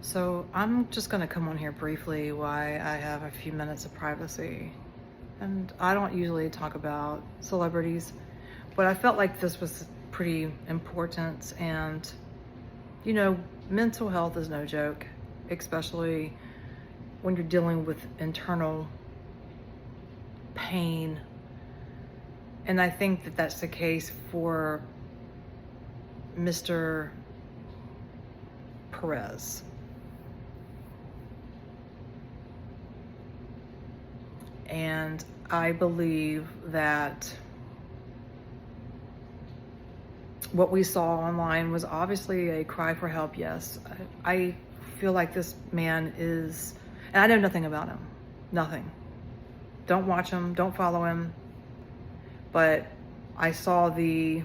So I'm just going to come on here briefly why I have a few minutes of privacy. And I don't usually talk about celebrities, but I felt like this was pretty important. And, you know, mental health is no joke, especially when you're dealing with internal pain. And I think that that's the case for Mr. Perez. And I believe that what we saw online was obviously a cry for help, yes. I feel like this man is, and I know nothing about him, nothing. Don't watch him, don't follow him. But I saw the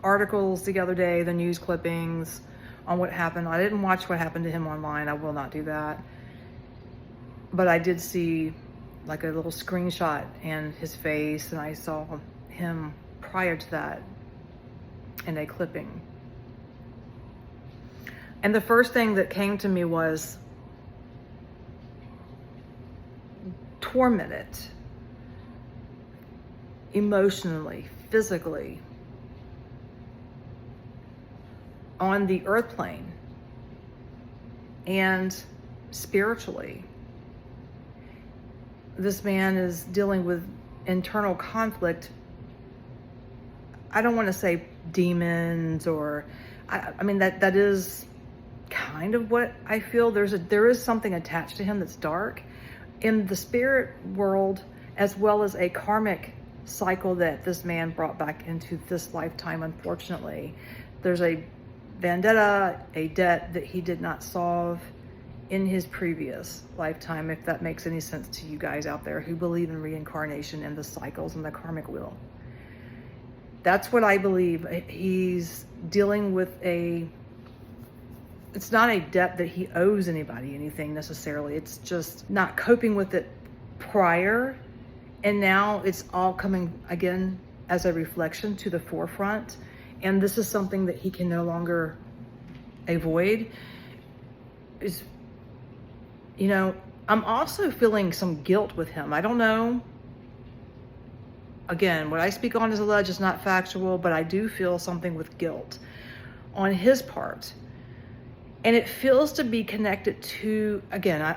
articles the other day, the news clippings on what happened. I didn't watch what happened to him online, I will not do that. But I did see like a little screenshot and his face, and I saw him prior to that in a clipping. And the first thing that came to me was tormented emotionally, physically, on the earth plane and spiritually. This man is dealing with internal conflict. I don't want to say demons or, I mean, that is kind of what I feel. There is something attached to him that's dark in the spirit world, as well as a karmic cycle that this man brought back into this lifetime. Unfortunately, there's a vendetta, a debt that he did not solve in his previous lifetime, if that makes any sense to you guys out there who believe in reincarnation and the cycles and the karmic wheel. That's what I believe. He's dealing with it's not a debt that he owes anybody anything necessarily. It's just not coping with it prior. And now it's all coming again as a reflection to the forefront. And this is something that he can no longer avoid. You know, I'm also feeling some guilt with him. I don't know. Again, what I speak on is alleged, is not factual, but I do feel something with guilt on his part. And it feels to be connected to, again, I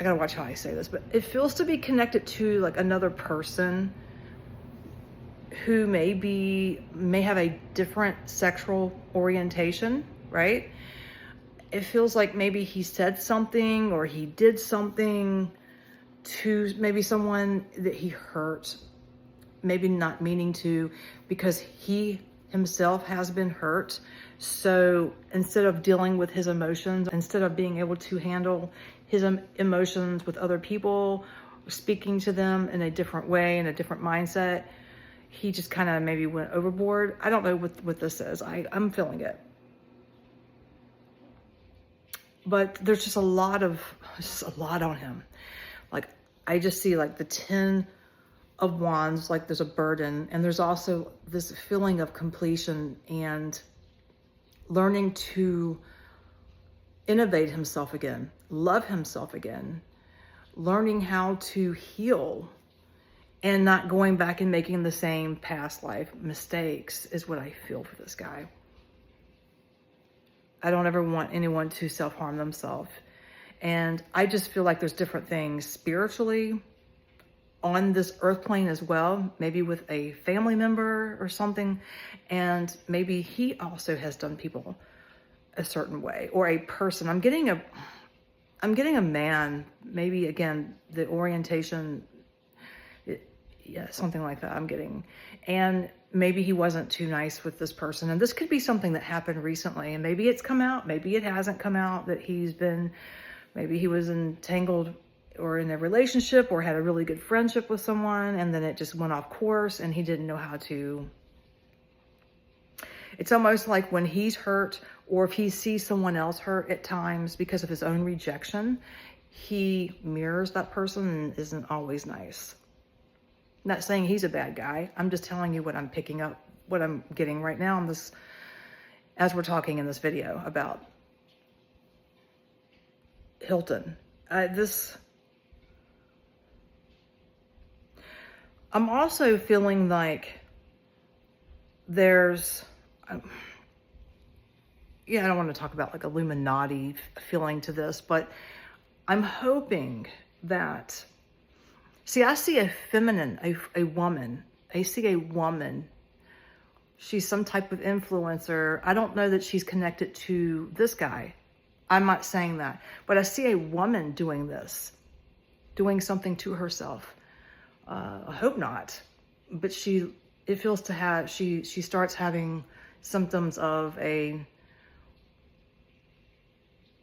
gotta watch how I say this, but it feels to be connected to like another person who may have a different sexual orientation, right? It feels like maybe he said something or he did something to maybe someone that he hurt, maybe not meaning to, because he himself has been hurt. So instead of dealing with his emotions, instead of being able to handle his emotions with other people, speaking to them in a different way, in a different mindset, he just kind of maybe went overboard. I don't know what this is. I'm feeling it. But there's just a lot on him. Like, I just see like the 10 of Wands, like there's a burden, and there's also this feeling of completion and learning to innovate himself again, love himself again, learning how to heal and not going back and making the same past life mistakes is what I feel for this guy. I don't ever want anyone to self-harm themselves. And I just feel like there's different things spiritually on this earth plane as well, maybe with a family member or something. And maybe he also has done people a certain way, or a person. I'm getting a man, maybe again, the orientation, yeah, something like that I'm getting. And maybe he wasn't too nice with this person. And this could be something that happened recently, and maybe it's come out, maybe it hasn't come out, that maybe he was entangled or in a relationship or had a really good friendship with someone, and then it just went off course and he didn't know how to. It's almost like when he's hurt, or if he sees someone else hurt at times because of his own rejection, he mirrors that person and isn't always nice. I'm not saying he's a bad guy. I'm just telling you what I'm picking up, what I'm getting right now on this, as we're talking in this video about. Hilton. I'm also feeling like there's, yeah, I don't want to talk about like Illuminati feeling to this, but I'm hoping that, see, I see a feminine, a woman. I see a woman. She's some type of influencer. I don't know that she's connected to this guy. I'm not saying that, but I see a woman doing this, doing something to herself. I hope not, but it feels to have, she starts having symptoms of a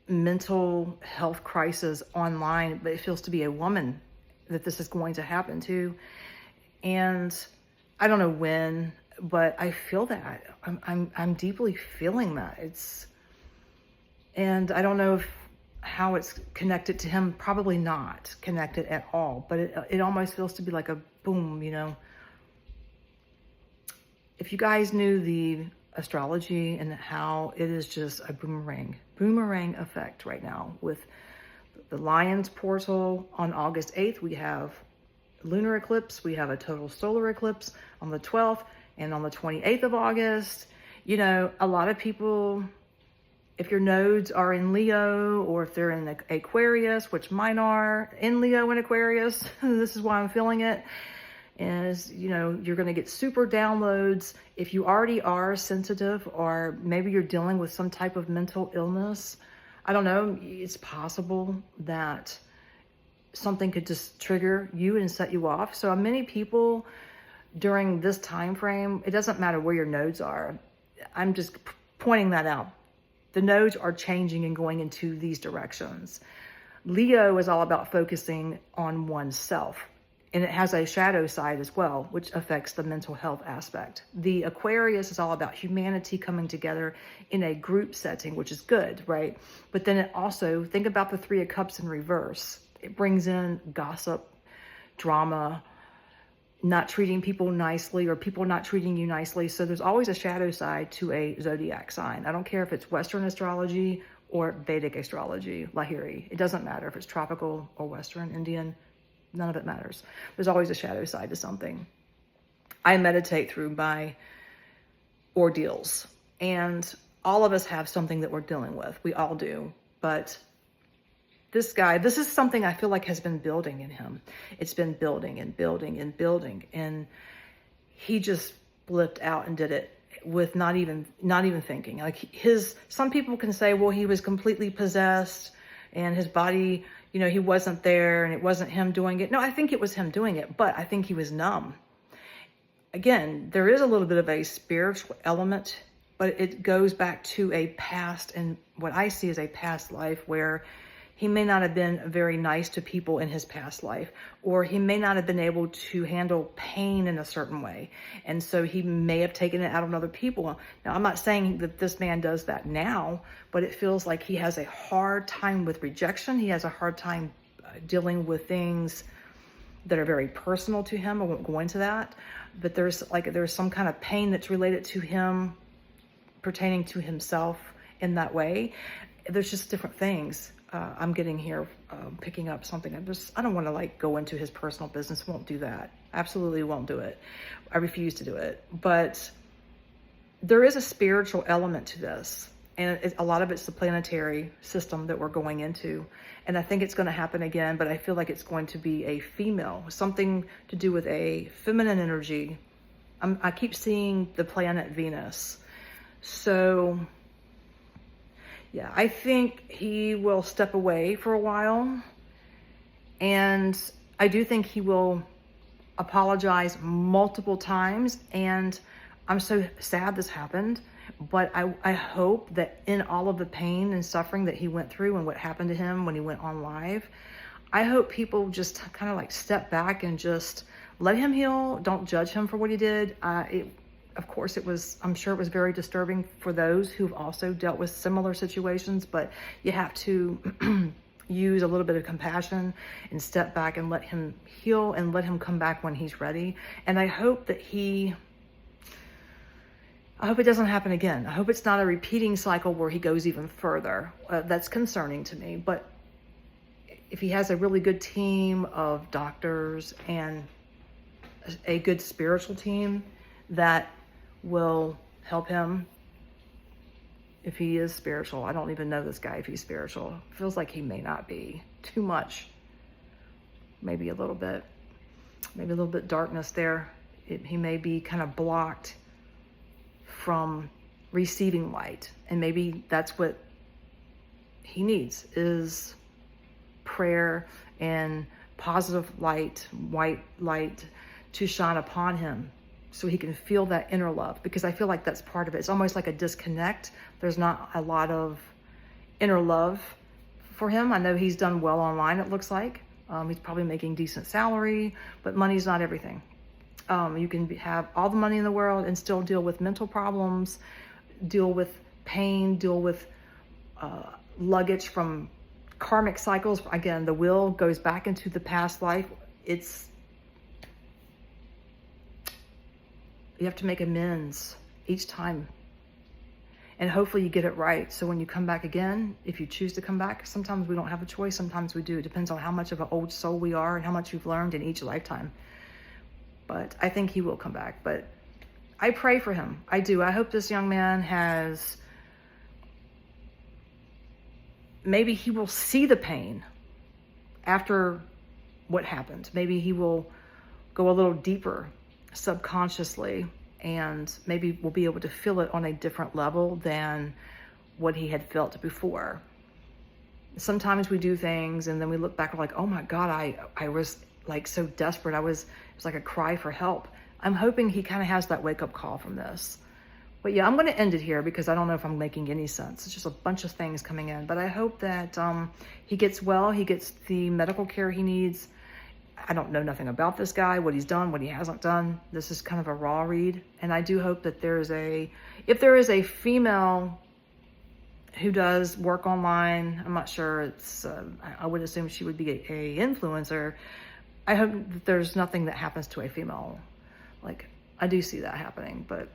mental health crisis online, but it feels to be a woman that this is going to happen to. And I don't know when, but I feel that. I'm deeply feeling that. And I don't know how it's connected to him. Probably not connected at all, but it almost feels to be like a boom, you know. If you guys knew the astrology and how it is just a boomerang effect right now with the Lion's portal on August 8th, we have lunar eclipse, we have a total solar eclipse on the 12th, and on the 28th of August, you know, a lot of people, if your nodes are in Leo or if they're in Aquarius, which mine are in Leo and Aquarius, this is why I'm feeling it, is, you know, you're going to get super downloads. If you already are sensitive, or maybe you're dealing with some type of mental illness, I don't know, it's possible that something could just trigger you and set you off. So many people during this time frame, it doesn't matter where your nodes are. I'm just pointing that out. The nodes are changing and going into these directions. Leo is all about focusing on oneself, and it has a shadow side as well, which affects the mental health aspect. The Aquarius is all about humanity coming together in a group setting, which is good, right? But then it also, think about the Three of Cups in reverse. It brings in gossip, drama, not treating people nicely, or people not treating you nicely. So there's always a shadow side to a zodiac sign. I don't care if it's Western astrology or Vedic astrology, Lahiri. It doesn't matter if it's tropical or Western, Indian. None of it matters. There's always a shadow side to something. I meditate through my ordeals, and all of us have something that we're dealing with. We all do. But this guy, this is something I feel like has been building in him. It's been building and building and building. And he just blipped out and did it with not even thinking. Like some people can say, well, he was completely possessed and his body, you know, he wasn't there and it wasn't him doing it. No, I think it was him doing it, but I think he was numb. Again, there is a little bit of a spiritual element, but it goes back to a past, and what I see as a past life where he may not have been very nice to people in his past life, or he may not have been able to handle pain in a certain way. And so he may have taken it out on other people. Now, I'm not saying that this man does that now, but it feels like he has a hard time with rejection. He has a hard time dealing with things that are very personal to him. I won't go into that, but there's some kind of pain that's related to him pertaining to himself in that way. There's just different things. I'm getting here, picking up something. I don't want to like go into his personal business. Won't do that. Absolutely won't do it. I refuse to do it. But there is a spiritual element to this. And a lot of it's the planetary system that we're going into. And I think it's going to happen again, but I feel like it's going to be a female, something to do with a feminine energy. I keep seeing the planet Venus. So yeah, I think he will step away for a while, and I do think he will apologize multiple times, and I'm so sad this happened, but I hope that in all of the pain and suffering that he went through and what happened to him when he went on live, I hope people just kind of like step back and just let him heal. Don't judge him for what he did. Of course, I'm sure it was very disturbing for those who've also dealt with similar situations, but you have to use a little bit of compassion and step back and let him heal and let him come back when he's ready. And I hope that it doesn't happen again. I hope it's not a repeating cycle where he goes even further. That's concerning to me, but if he has a really good team of doctors and a good spiritual team that will help him, if he is spiritual. I don't even know this guy if he's spiritual. Feels like he may not be. Too much. Maybe a little bit darkness there. He may be kind of blocked from receiving light, and maybe that's what he needs, is prayer and positive light, white light, to shine upon him so he can feel that inner love, because I feel like that's part of it. It's almost like a disconnect. There's not a lot of inner love for him. I know he's done well online, it looks like. He's probably making decent salary, but money's not everything. You can have all the money in the world and still deal with mental problems, deal with pain, deal with luggage from karmic cycles. Again, the wheel goes back into the past life. You have to make amends each time. And hopefully you get it right. So when you come back again, if you choose to come back, sometimes we don't have a choice, sometimes we do. It depends on how much of an old soul we are and how much we've learned in each lifetime. But I think he will come back. But I pray for him. I do. I hope this young man has, maybe he will see the pain after what happened. Maybe he will go a little deeper subconsciously, and maybe we'll be able to feel it on a different level than what he had felt before. Sometimes we do things and then we look back and we're like, oh my God, I was like so desperate. It was like a cry for help. I'm hoping he kind of has that wake up call from this. But yeah, I'm going to end it here because I don't know if I'm making any sense. It's just a bunch of things coming in, but I hope that he gets well, he gets the medical care he needs. I don't know nothing about this guy, what he's done, what he hasn't done. This is kind of a raw read. And I do hope that if there is a female who does work online, I'm not sure, I would assume she would be a influencer. I hope that there's nothing that happens to a female. Like, I do see that happening, but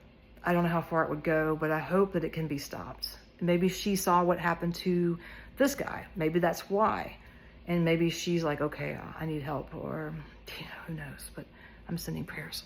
I don't know how far it would go, but I hope that it can be stopped. Maybe she saw what happened to this guy. Maybe that's why. And maybe she's like, okay, I need help, or, who knows, but I'm sending prayers.